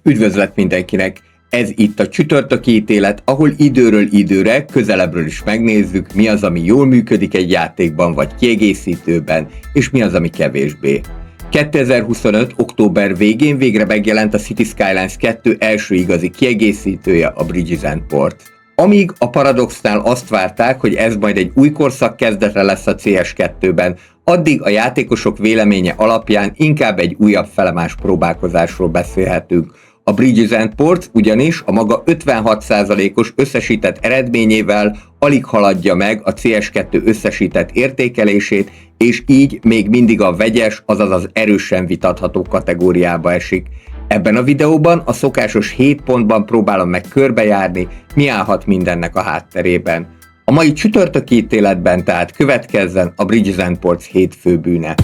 Üdvözlet mindenkinek! Ez itt a Csütörtöki ítélet, ahol időről időre, közelebbről is megnézzük, mi az, ami jól működik egy játékban vagy kiegészítőben, és mi az, ami kevésbé. 2025. október végén végre megjelent a Cities Skylines 2 első igazi kiegészítője, a Bridges & Ports. Amíg a Paradoxnál azt várták, hogy ez majd egy új korszak kezdete lesz a CS2-ben, addig a játékosok véleménye alapján inkább egy újabb felemás próbálkozásról beszélhetünk. A Bridges & Ports ugyanis a maga 56%-os összesített eredményével alig haladja meg a CS2 összesített értékelését, és így még mindig a vegyes, azaz az erősen vitatható kategóriába esik. Ebben a videóban a szokásos 7 pontban próbálom meg körbejárni, mi állhat mindennek a hátterében. A mai csütörtöki ítéletben tehát következzen a Bridges & Ports 7 főbűne.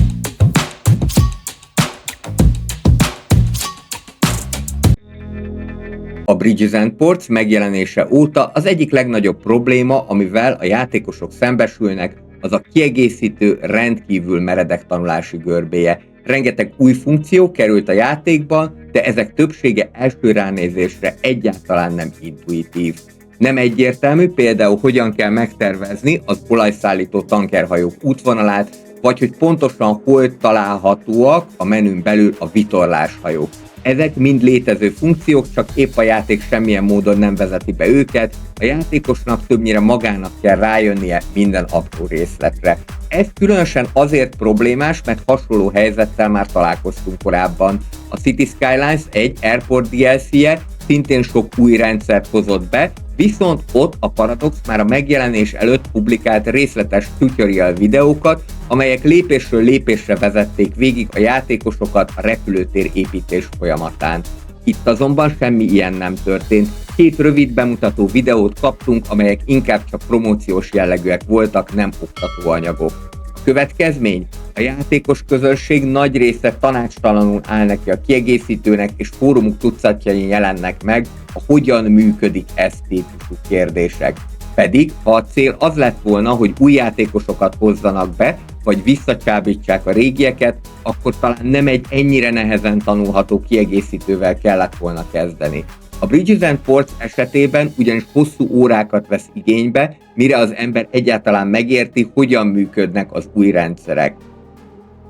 A Bridges & Ports megjelenése óta az egyik legnagyobb probléma, amivel a játékosok szembesülnek, az a kiegészítő rendkívül meredek tanulási görbéje. Rengeteg új funkció került a játékba, de ezek többsége első ránézésre egyáltalán nem intuitív. Nem egyértelmű például hogyan kell megtervezni az olajszállító tankerhajók útvonalát, vagy hogy pontosan hol találhatóak a menün belül a vitorláshajók. Ezek mind létező funkciók, csak épp a játék semmilyen módon nem vezeti be őket, a játékosnak többnyire magának kell rájönnie minden apró részletre. Ez különösen azért problémás, mert hasonló helyzettel már találkoztunk korábban. A Cities Skylines 1 Airport DLC-je szintén sok új rendszert hozott be, viszont ott a Paradox már a megjelenés előtt publikált részletes tutorial videókat, amelyek lépésről lépésre vezették végig a játékosokat a repülőtér építés folyamatán. Itt azonban semmi ilyen nem történt. 2 rövid bemutató videót kaptunk, amelyek inkább csak promóciós jellegűek voltak, nem oktatóanyagok. A következmény? A játékos közönség nagy része tanácstalanul áll neki a kiegészítőnek, és fórumok tucatjain jelennek meg a hogyan működik ez típusú kérdések. Pedig, ha a cél az lett volna, hogy új játékosokat hozzanak be, vagy visszacsábítsák a régieket, akkor talán nem egy ennyire nehezen tanulható kiegészítővel kellett volna kezdeni. A Bridges & Ports esetében ugyanis hosszú órákat vesz igénybe, mire az ember egyáltalán megérti, hogyan működnek az új rendszerek.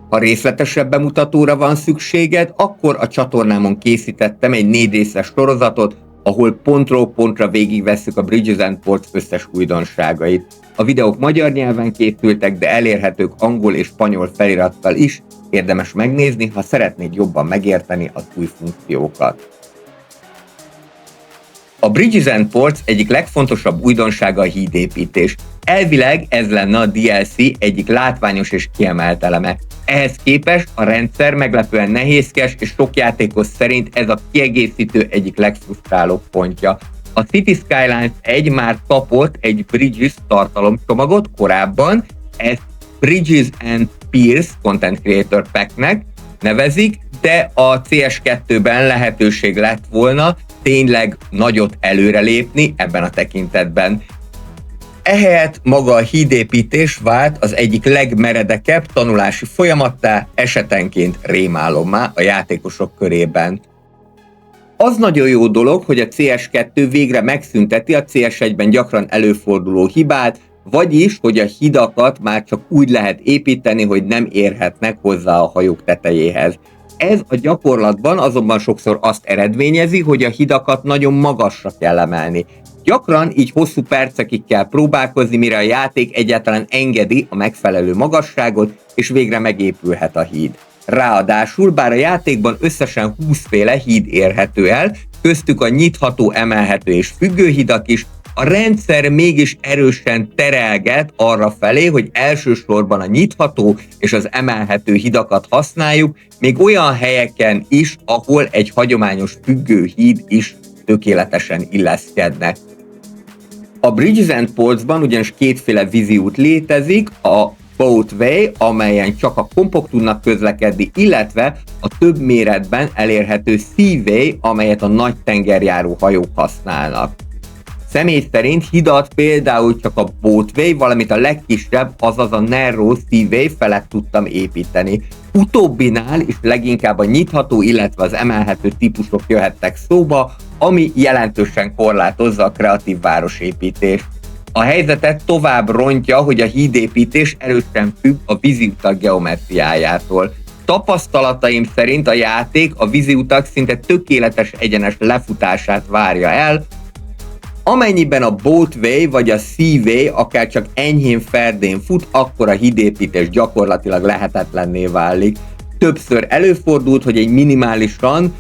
Ha részletesebb bemutatóra van szükséged, akkor a csatornámon készítettem egy 4 részes sorozatot, ahol pontról pontra végigvesszük a Bridges & Ports összes újdonságait. A videók magyar nyelven készültek, de elérhetők angol és spanyol felirattal is, érdemes megnézni, ha szeretnéd jobban megérteni az új funkciókat. A Bridges & Ports egyik legfontosabb újdonsága a hídépítés. Elvileg ez lenne a DLC egyik látványos és kiemelt eleme. Ehhez képest a rendszer meglepően nehézkes, és sok játékos szerint ez a kiegészítő egyik legfrusztrálóbb pontja. A Cities Skylines 1 már kapott egy Bridges tartalomcsomagot korábban, ezt Bridges & Peers Content Creator Pack-nek nevezik, de a CS2-ben lehetőség lett volna tényleg nagyot előrelépni ebben a tekintetben. Ehelyett maga a hídépítés vált az egyik legmeredekebb tanulási folyamattá, esetenként rémálommá a játékosok körében. Az nagyon jó dolog, hogy a CS2 végre megszünteti a CS1-ben gyakran előforduló hibát, vagyis, hogy a hidakat már csak úgy lehet építeni, hogy nem érhetnek hozzá a hajók tetejéhez. Ez a gyakorlatban azonban sokszor azt eredményezi, hogy a hidakat nagyon magasra kell emelni. Gyakran így hosszú percekig kell próbálkozni, mire a játék egyáltalán engedi a megfelelő magasságot, és végre megépülhet a híd. Ráadásul, bár a játékban összesen 20 féle híd érhető el, köztük a nyitható, emelhető és függő hidak is, a rendszer mégis erősen terelget arra felé, hogy elsősorban a nyitható és az emelhető hidakat használjuk, még olyan helyeken is, ahol egy hagyományos függő híd is tökéletesen illeszkedne. A Bridges & Portsban ugyanis 2 féle víziút létezik, a Boatway, amelyen csak a kompok tudnak közlekedni, illetve a több méretben elérhető Seaway, amelyet a nagy tengerjáró hajók használnak. Személy szerint hidat például csak a Boatway, valamint a legkisebb, azaz a Narrow Seaway felett tudtam építeni. Utóbbinál is leginkább a nyitható, illetve az emelhető típusok jöhettek szóba, ami jelentősen korlátozza a kreatív városépítést. A helyzetet tovább rontja, hogy a hídépítés erősen függ a víziutak geometriájától. Tapasztalataim szerint a játék a víziutak szinte tökéletes egyenes lefutását várja el, amennyiben a Boatway vagy a Seaway akár csak enyhén ferdén fut, akkor a hídépítés gyakorlatilag lehetetlenné válik. Többször előfordult, hogy egy minimálisan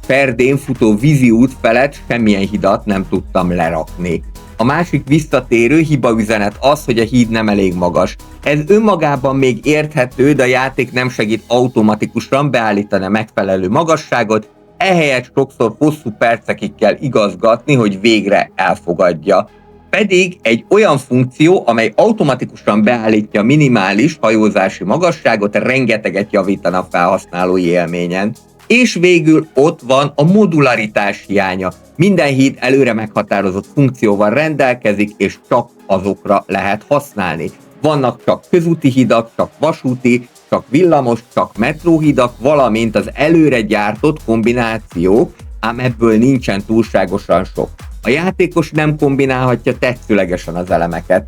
ferdén futó víziút felett semmilyen hidat nem tudtam lerakni. A másik visszatérő hibaüzenet az, hogy a híd nem elég magas. Ez önmagában még érthető, de a játék nem segít automatikusan beállítani a megfelelő magasságot, ehelyett sokszor hosszú percekig kell igazgatni, hogy végre elfogadja. Pedig egy olyan funkció, amely automatikusan beállítja a minimális hajózási magasságot, rengeteget javítana a felhasználói élményen. És végül ott van a modularitás hiánya. Minden híd előre meghatározott funkcióval rendelkezik, és csak azokra lehet használni. Vannak csak közúti hidak, csak vasúti, csak villamos, csak metróhidak, valamint az előre gyártott kombinációk, ám ebből nincsen túlságosan sok. A játékos nem kombinálhatja tetszőlegesen az elemeket.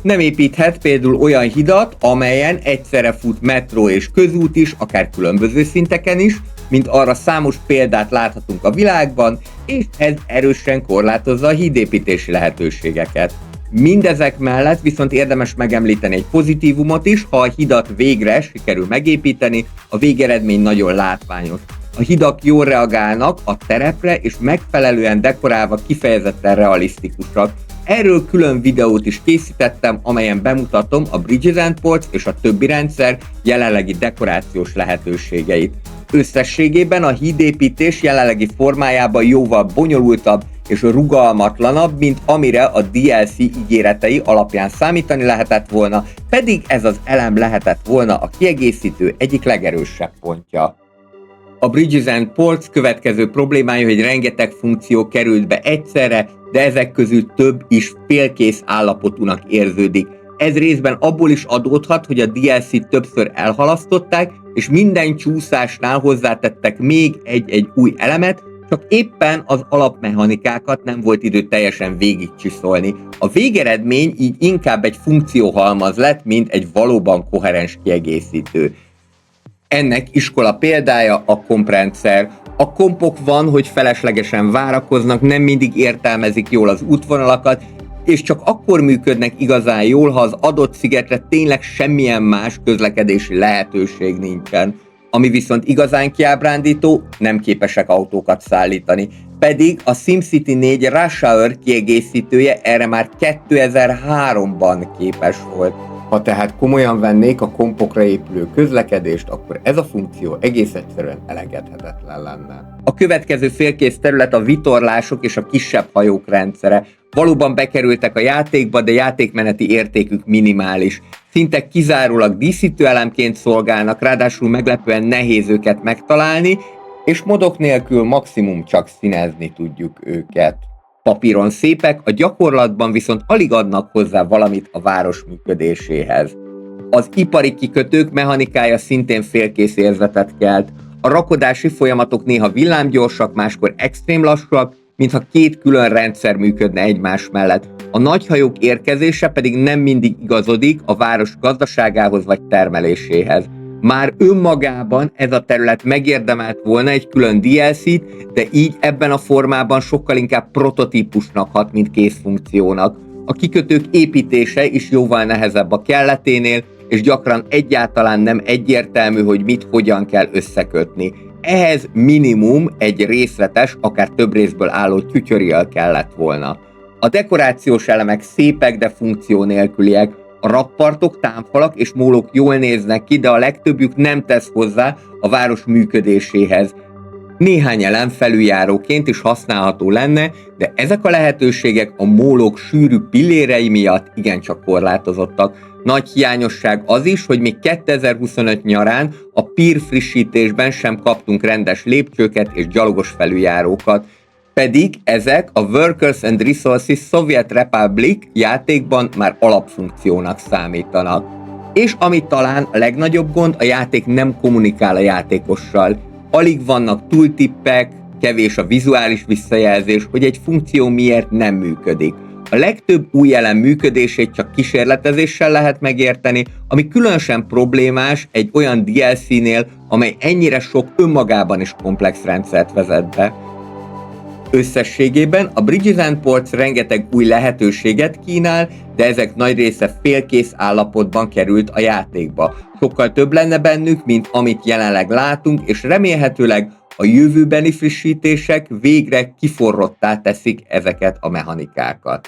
Nem építhet például olyan hidat, amelyen egyszerre fut metró és közút is, akár különböző szinteken is, mint arra számos példát láthatunk a világban, és ez erősen korlátozza a hídépítési lehetőségeket. Mindezek mellett viszont érdemes megemlíteni egy pozitívumot is, ha a hidat végre sikerül megépíteni, a végeredmény nagyon látványos. A hidak jól reagálnak a terepre, és megfelelően dekorálva kifejezetten realisztikusak. Erről külön videót is készítettem, amelyen bemutatom a Bridges & Ports és a többi rendszer jelenlegi dekorációs lehetőségeit. Összességében a hídépítés jelenlegi formájában jóval bonyolultabb és rugalmatlanabb, mint amire a DLC ígéretei alapján számítani lehetett volna, pedig ez az elem lehetett volna a kiegészítő egyik legerősebb pontja. A Bridges & Ports következő problémája, hogy rengeteg funkció került be egyszerre, de ezek közül több is félkész állapotúnak érződik. Ez részben abból is adódhat, hogy a DLC-t többször elhalasztották, és minden csúszásnál hozzátettek még egy új elemet, csak éppen az alapmechanikákat nem volt idő teljesen végigcsiszolni. A végeredmény így inkább egy funkcióhalmaz lett, mint egy valóban koherens kiegészítő. Ennek iskola példája a komprendszer. A kompok van, hogy feleslegesen várakoznak, nem mindig értelmezik jól az útvonalakat, és csak akkor működnek igazán jól, ha az adott szigetre tényleg semmilyen más közlekedési lehetőség nincsen. Ami viszont igazán kiábrándító, nem képesek autókat szállítani. Pedig a SimCity 4 Rush Hour kiegészítője erre már 2003-ban képes volt. Ha tehát komolyan vennék a kompokra épülő közlekedést, akkor ez a funkció egész egyszerűen elengedhetetlen lenne. A következő félkész terület a vitorlások és a kisebb hajók rendszere. Valóban bekerültek a játékba, de játékmeneti értékük minimális. Szinte kizárólag díszítő elemként szolgálnak, ráadásul meglepően nehéz őket megtalálni, és modok nélkül maximum csak színezni tudjuk őket. Papíron szépek, a gyakorlatban viszont alig adnak hozzá valamit a város működéséhez. Az ipari kikötők mechanikája szintén félkész érzetet kelt. A rakodási folyamatok néha villámgyorsak, máskor extrém lassúak, mintha két külön rendszer működne egymás mellett. A nagyhajók érkezése pedig nem mindig igazodik a város gazdaságához vagy termeléséhez. Már önmagában ez a terület megérdemelt volna egy külön DLC-t, de így ebben a formában sokkal inkább prototípusnak hat, mint készfunkciónak. A kikötők építése is jóval nehezebb a kelleténél, és gyakran egyáltalán nem egyértelmű, hogy mit hogyan kell összekötni. Ehhez minimum egy részletes, akár több részből álló tutorial kellett volna. A dekorációs elemek szépek, de funkció nélküliek. A rakpartok, támfalak és mólók jól néznek ki, de a legtöbbjük nem tesz hozzá a város működéséhez. Néhány elem felüljáróként is használható lenne, de ezek a lehetőségek a mólók sűrű pillérei miatt igencsak korlátozottak. Nagy hiányosság az is, hogy még 2025 nyarán a PIR frissítésben sem kaptunk rendes lépcsőket és gyalogos felüljárókat. Pedig ezek a Workers and Resources Soviet Republic játékban már alapfunkciónak számítanak. És ami talán a legnagyobb gond, a játék nem kommunikál a játékossal. Alig vannak tooltippek, kevés a vizuális visszajelzés, hogy egy funkció miért nem működik. A legtöbb új elem működését csak kísérletezéssel lehet megérteni, ami különösen problémás egy olyan DLC-nél, amely ennyire sok önmagában is komplex rendszert vezet be. Összességében a Bridges and Ports rengeteg új lehetőséget kínál, de ezek nagy része félkész állapotban került a játékba. Sokkal több lenne bennük, mint amit jelenleg látunk, és remélhetőleg a jövőbeni frissítések végre kiforrottá teszik ezeket a mechanikákat.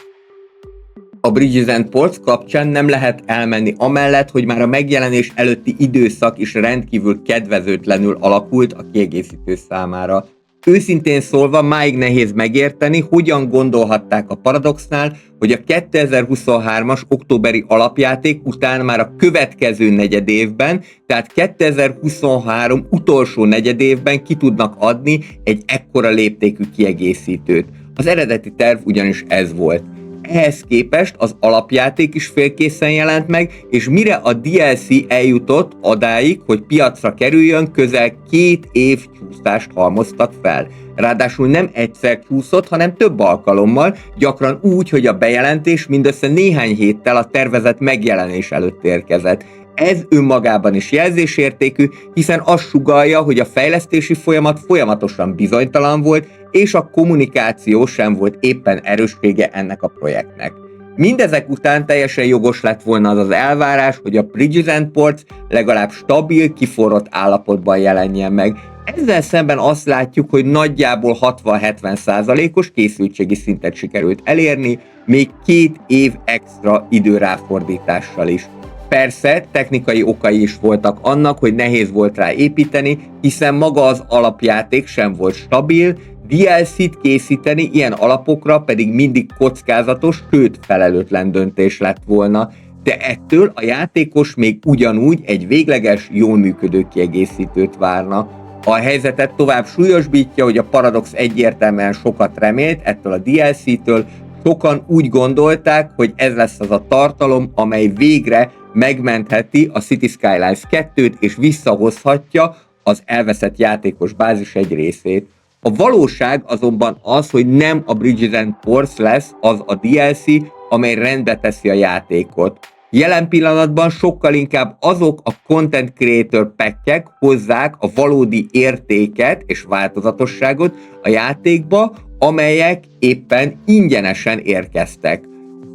A Bridges and Ports kapcsán nem lehet elmenni amellett, hogy már a megjelenés előtti időszak is rendkívül kedvezőtlenül alakult a kiegészítő számára. Őszintén szólva máig nehéz megérteni, hogyan gondolhatták a Paradoxnál, hogy a 2023-as októberi alapjáték után már a következő negyedévben, tehát 2023 utolsó negyedévben ki tudnak adni egy ekkora léptékű kiegészítőt. Az eredeti terv ugyanis ez volt. Ehhez képest az alapjáték is félkészen jelent meg, és mire a DLC eljutott odáig, hogy piacra kerüljön, közel 2 év csúszást halmoztak fel. Ráadásul nem egyszer csúszott, hanem több alkalommal, gyakran úgy, hogy a bejelentés mindössze néhány héttel a tervezett megjelenés előtt érkezett. Ez önmagában is jelzésértékű, hiszen azt sugallja, hogy a fejlesztési folyamat folyamatosan bizonytalan volt, és a kommunikáció sem volt éppen erőssége ennek a projektnek. Mindezek után teljesen jogos lett volna az az elvárás, hogy a Bridges and Ports legalább stabil, kiforrott állapotban jelenjen meg. Ezzel szemben azt látjuk, hogy nagyjából 60-70%-os készültségi szintet sikerült elérni, még 2 év extra időráfordítással is. Persze, technikai okai is voltak annak, hogy nehéz volt rá építeni, hiszen maga az alapjáték sem volt stabil, DLC-t készíteni ilyen alapokra pedig mindig kockázatos, sőt felelőtlen döntés lett volna, de ettől a játékos még ugyanúgy egy végleges, jól működő kiegészítőt várna. A helyzetet tovább súlyosbítja, hogy a Paradox egyértelműen sokat remélt ettől a DLC-től, sokan úgy gondolták, hogy ez lesz az a tartalom, amely végre megmentheti a City Skylines 2-t és visszahozhatja az elveszett játékos bázis egy részét. A valóság azonban az, hogy nem a Bridges and Ports lesz az a DLC, amely rendbe teszi a játékot. Jelen pillanatban sokkal inkább azok a Content Creator pack-ek hozzák a valódi értéket és változatosságot a játékba, amelyek éppen ingyenesen érkeztek.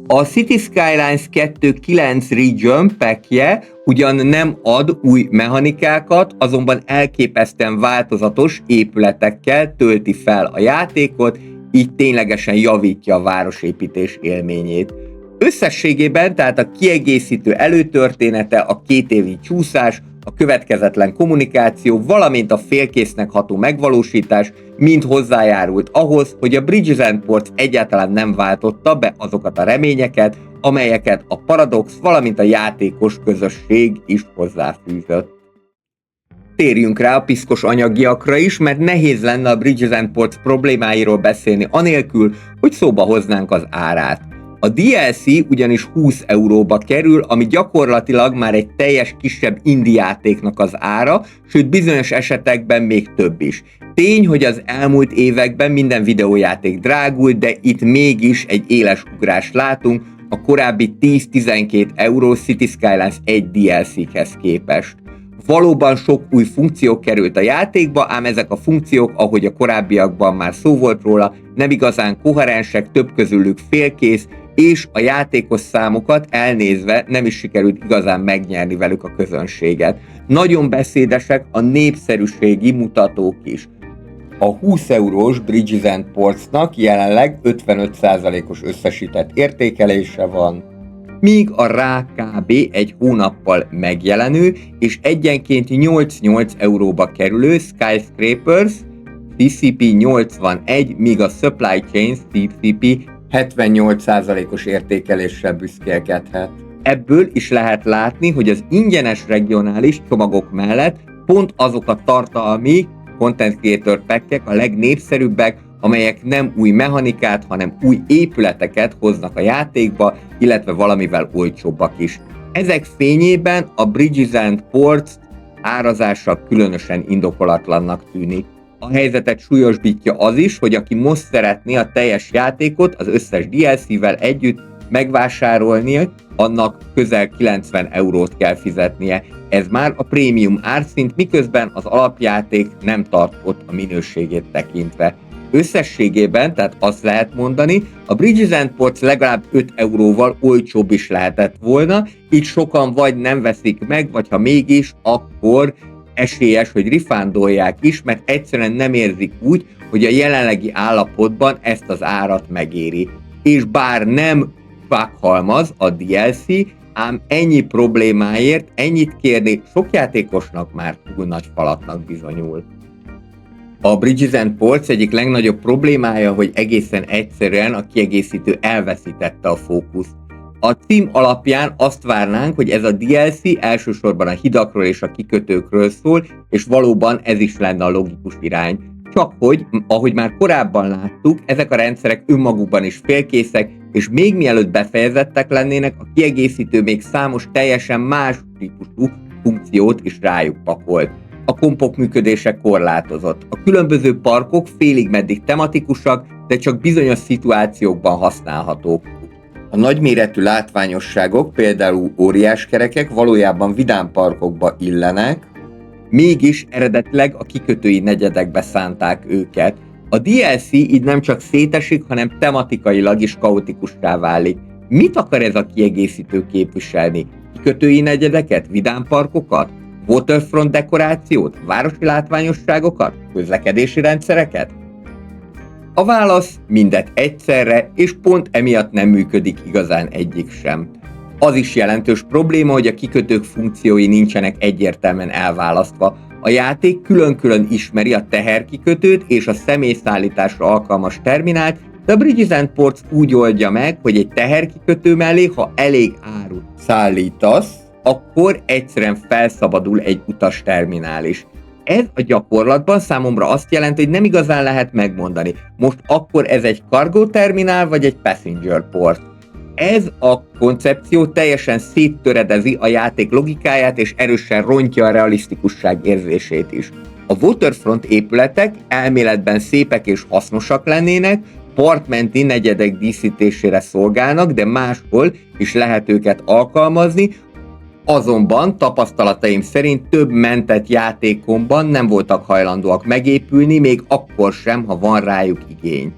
A City Skylines 2 9 Region packje ugyan nem ad új mechanikákat, azonban elképesztően változatos épületekkel tölti fel a játékot, így ténylegesen javítja a városépítés élményét. Összességében tehát a kiegészítő előtörténete, a 2 évi csúszás, a következetlen kommunikáció, valamint a félkésznek ható megvalósítás mind hozzájárult ahhoz, hogy a Bridges and Ports egyáltalán nem váltotta be azokat a reményeket, amelyeket a Paradox, valamint a játékos közösség is hozzáfűzött. Térjünk rá a piszkos anyagiakra is, mert nehéz lenne a Bridges and Ports problémáiról beszélni anélkül, hogy szóba hoznánk az árát. A DLC ugyanis 20 euróba kerül, ami gyakorlatilag már egy teljes kisebb indie játéknak az ára, sőt bizonyos esetekben még több is. Tény, hogy az elmúlt években minden videójáték drágult, de itt mégis egy éles ugrást látunk a korábbi 10-12 euró City Skylines 1 DLC-hez képest. Valóban sok új funkció került a játékba, ám ezek a funkciók, ahogy a korábbiakban már szó volt róla, nem igazán koherensek, több közülük félkész, és a játékos számokat elnézve nem is sikerült igazán megnyerni velük a közönséget. Nagyon beszédesek a népszerűségi mutatók is. A 20 eurós Bridges and Portsnak jelenleg 55%-os összesített értékelése van, míg a rá kb. Egy hónappal megjelenő és egyenként 8-8 euróba kerülő Skyscrapers CCP81, míg a Supply Chain CCP 78%-os értékeléssel büszkélkedhet. Ebből is lehet látni, hogy az ingyenes regionális csomagok mellett pont azok a tartalmi Content Creator pack-ek a legnépszerűbbek, amelyek nem új mechanikát, hanem új épületeket hoznak a játékba, illetve valamivel olcsóbbak is. Ezek fényében a Bridges & Ports árazása különösen indokolatlannak tűnik. A helyzetet súlyosbítja az is, hogy aki most szeretné a teljes játékot az összes DLC-vel együtt megvásárolni, annak közel 90 eurót kell fizetnie. Ez már a prémium árszint, miközben az alapjáték nem tart ott a minőségét tekintve. Összességében, tehát azt lehet mondani, a Bridges & Ports legalább 5 euróval olcsóbb is lehetett volna, így sokan vagy nem veszik meg, vagy ha mégis, akkor esélyes, hogy refundolják is, mert egyszerűen nem érzik úgy, hogy a jelenlegi állapotban ezt az árat megéri. És bár nem vakhalmaz a DLC, ám ennyi problémáért ennyit kérni sok játékosnak már túl nagy falatnak bizonyul. A Bridges & Ports egyik legnagyobb problémája, hogy egészen egyszerűen a kiegészítő elveszítette a fókuszt. A cím alapján azt várnánk, hogy ez a DLC elsősorban a hidakról és a kikötőkről szól, és valóban ez is lenne a logikus irány. Csak hogy, ahogy már korábban láttuk, ezek a rendszerek önmagukban is félkészek, és még mielőtt befejezettek lennének, a kiegészítő még számos teljesen más típusú funkciót is rájuk pakolt. A kompok működése korlátozott. A különböző parkok félig meddig tematikusak, de csak bizonyos szituációkban használhatók. A nagyméretű látványosságok, például óriáskerekek valójában vidám parkokba illenek, mégis eredetileg a kikötői negyedekbe szánták őket. A DLC így nem csak szétesik, hanem tematikailag is kaotikussá válik. Mit akar ez a kiegészítő képviselni? Kikötői negyedeket? Vidámparkokat? Waterfront dekorációt? Városi látványosságokat? Közlekedési rendszereket? A válasz mindet egyszerre, és pont emiatt nem működik igazán egyik sem. Az is jelentős probléma, hogy a kikötők funkciói nincsenek egyértelműen elválasztva. A játék külön-külön ismeri a teherkikötőt és a személyszállításra alkalmas terminált, de a Bridges & Ports úgy oldja meg, hogy egy teherkikötő mellé, ha elég árut szállítasz, akkor egyszerűen felszabadul egy utasterminál is. Ez a gyakorlatban számomra azt jelenti, hogy nem igazán lehet megmondani, most akkor ez egy cargo terminál vagy egy passenger port. Ez a koncepció teljesen széttöredezi a játék logikáját és erősen rontja a realisztikusság érzését is. A waterfront épületek elméletben szépek és hasznosak lennének, partmenti negyedek díszítésére szolgálnak, de máshol is lehet őket alkalmazni, azonban tapasztalataim szerint több mentett játékomban nem voltak hajlandóak megépülni, még akkor sem, ha van rájuk igény.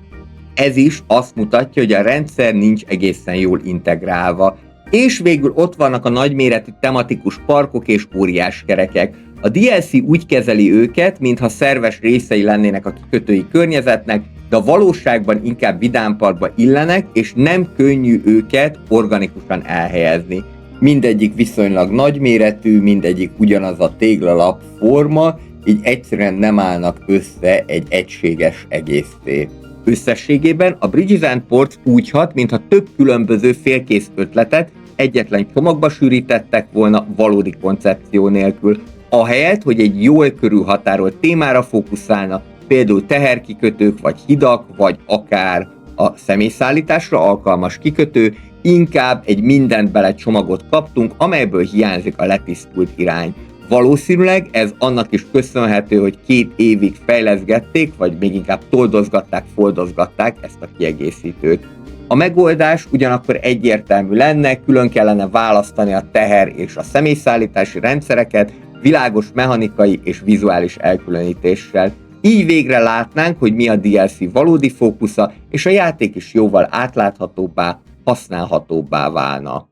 Ez is azt mutatja, hogy a rendszer nincs egészen jól integrálva. És végül ott vannak a nagyméretű tematikus parkok és óriáskerekek. A DLC úgy kezeli őket, mintha szerves részei lennének a kikötői környezetnek, de a valóságban inkább vidámparkba illenek, és nem könnyű őket organikusan elhelyezni. Mindegyik viszonylag nagyméretű, mindegyik ugyanaz a téglalap forma, így egyszerűen nem állnak össze egy egységes egészté. Összességében a Bridges & Ports úgy hat, mintha több különböző félkész ötletet egyetlen csomagba sűrítettek volna valódi koncepció nélkül, ahelyett, hogy egy jól körülhatárolt témára fókuszálna, például teherkikötők, vagy hidak, vagy akár a személyszállításra alkalmas kikötő, inkább egy mindent bele csomagot kaptunk, amelyből hiányzik a letisztult irány. Valószínűleg ez annak is köszönhető, hogy 2 évig fejleszgették, vagy még inkább toldozgatták, foldozgatták ezt a kiegészítőt. A megoldás ugyanakkor egyértelmű lenne, külön kellene választani a teher és a személyszállítási rendszereket, világos mechanikai és vizuális elkülönítéssel. Így végre látnánk, hogy mi a DLC valódi fókusza, és a játék is jóval átláthatóbbá, használhatóbbá válna.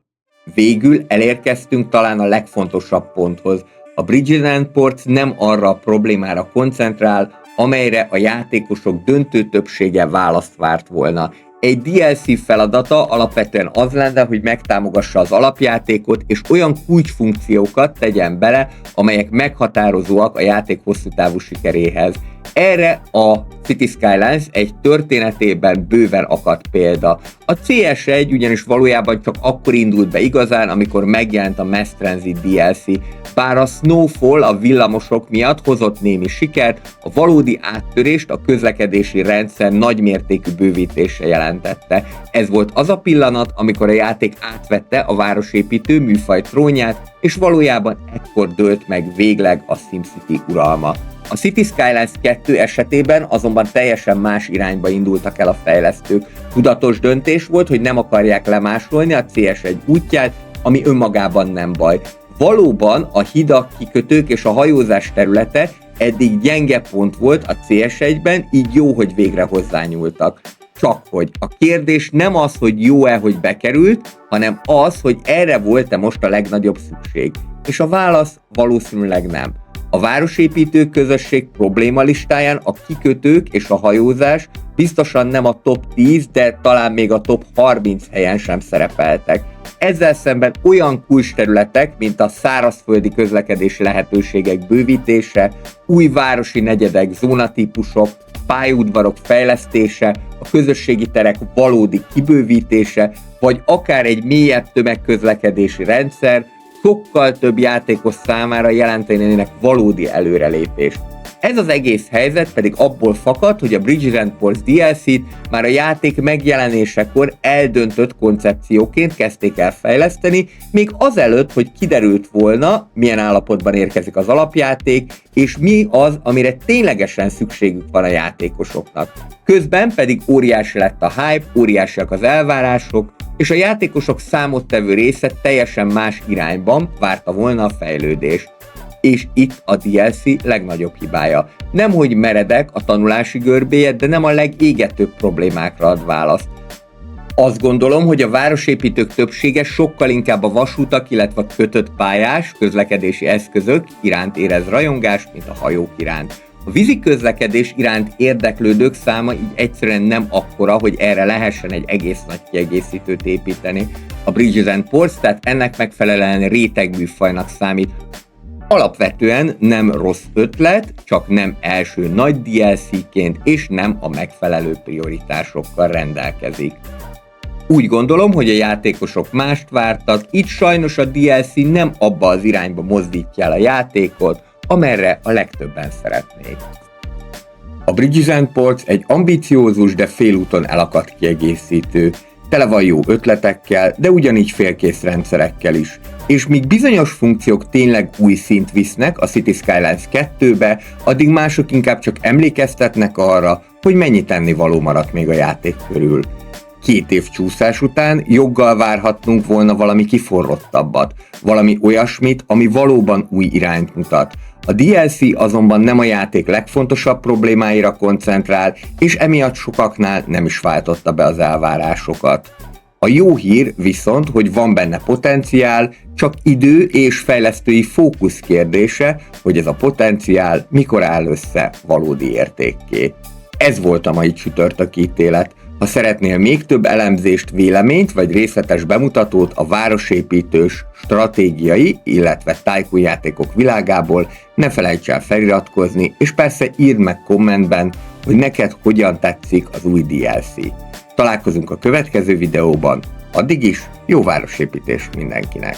Végül elérkeztünk talán a legfontosabb ponthoz. A Bridges & Ports nem arra a problémára koncentrál, amelyre a játékosok döntő többsége választ várt volna. Egy DLC feladata alapvetően az lenne, hogy megtámogassa az alapjátékot, és olyan kulcsfunkciókat tegyen bele, amelyek meghatározóak a játék hosszú távú sikeréhez. Erre a Cities Skylines egy történetében bőven akadt példa. A CS1 ugyanis valójában csak akkor indult be igazán, amikor megjelent a Mass Transit DLC, bár a Snowfall a villamosok miatt hozott némi sikert, a valódi áttörést a közlekedési rendszer nagymértékű bővítése jelentette. Ez volt az a pillanat, amikor a játék átvette a városépítő műfaj trónját, és valójában ekkor dőlt meg végleg a SimCity uralma. A Cities Skylines 2 esetében azonban teljesen más irányba indultak el a fejlesztők. Tudatos döntés volt, hogy nem akarják lemásolni a CS1 útját, ami önmagában nem baj. Valóban a hidak, kikötők és a hajózás területe eddig gyenge pont volt a CS1-ben, így jó, hogy végre hozzányúltak. Csak hogy a kérdés nem az, hogy jó-e, hogy bekerült, hanem az, hogy erre volt-e most a legnagyobb szükség. És a válasz valószínűleg nem. A városépítő közösség probléma listáján a kikötők és a hajózás biztosan nem a top 10, de talán még a top 30 helyen sem szerepeltek. Ezzel szemben olyan kulcsterületek, mint a szárazföldi közlekedési lehetőségek bővítése, új városi negyedek, zónatípusok, pályaudvarok fejlesztése, a közösségi terek valódi kibővítése, vagy akár egy mélyebb tömegközlekedési rendszer, sokkal több játékos számára jelentenének valódi előrelépést. Ez az egész helyzet pedig abból fakad, hogy a Bridges and Ports DLC-t már a játék megjelenésekor eldöntött koncepcióként kezdték el fejleszteni, még azelőtt, hogy kiderült volna, milyen állapotban érkezik az alapjáték, és mi az, amire ténylegesen szükségük van a játékosoknak. Közben pedig óriási lett a hype, óriásiak az elvárások, és a játékosok számottevő része teljesen más irányban várta volna a fejlődést. És itt a DLC legnagyobb hibája. Nemhogy meredek a tanulási görbéje, de nem a legégetőbb problémákra ad választ. Azt gondolom, hogy a városépítők többsége sokkal inkább a vasútak, illetve a kötött pályás közlekedési eszközök iránt érez rajongást, mint a hajók iránt. A vízi közlekedés iránt érdeklődők száma így egyszerűen nem akkora, hogy erre lehessen egy egész nagy kiegészítőt építeni. A Bridges and Ports tehát ennek megfelelően rétegműfajnak számít. Alapvetően nem rossz ötlet, csak nem első nagy DLC-ként és nem a megfelelő prioritásokkal rendelkezik. Úgy gondolom, hogy a játékosok mást vártak, itt sajnos a DLC nem abba az irányba mozdítja el a játékot, amerre a legtöbben szeretnék. A Bridges and Ports egy ambiciózus, de félúton elakadt kiegészítő. Tele van jó ötletekkel, de ugyanígy félkész rendszerekkel is. És míg bizonyos funkciók tényleg új szint visznek a Cities Skylines 2-be, addig mások inkább csak emlékeztetnek arra, hogy mennyi tennivaló maradt még a játék körül. 2 év csúszás után joggal várhatnunk volna valami kiforrottabbat, valami olyasmit, ami valóban új irányt mutat. A DLC azonban nem a játék legfontosabb problémáira koncentrál, és emiatt sokaknál nem is váltotta be az elvárásokat. A jó hír viszont, hogy van benne potenciál, csak idő és fejlesztői fókusz kérdése, hogy ez a potenciál mikor áll össze valódi értékké. Ez volt a mai csütörtöki ítélet. Ha szeretnél még több elemzést, véleményt vagy részletes bemutatót a városépítős, stratégiai, illetve tycoon játékok világából, ne felejts el feliratkozni, és persze írd meg kommentben, hogy neked hogyan tetszik az új DLC. Találkozunk a következő videóban, addig is jó városépítést mindenkinek!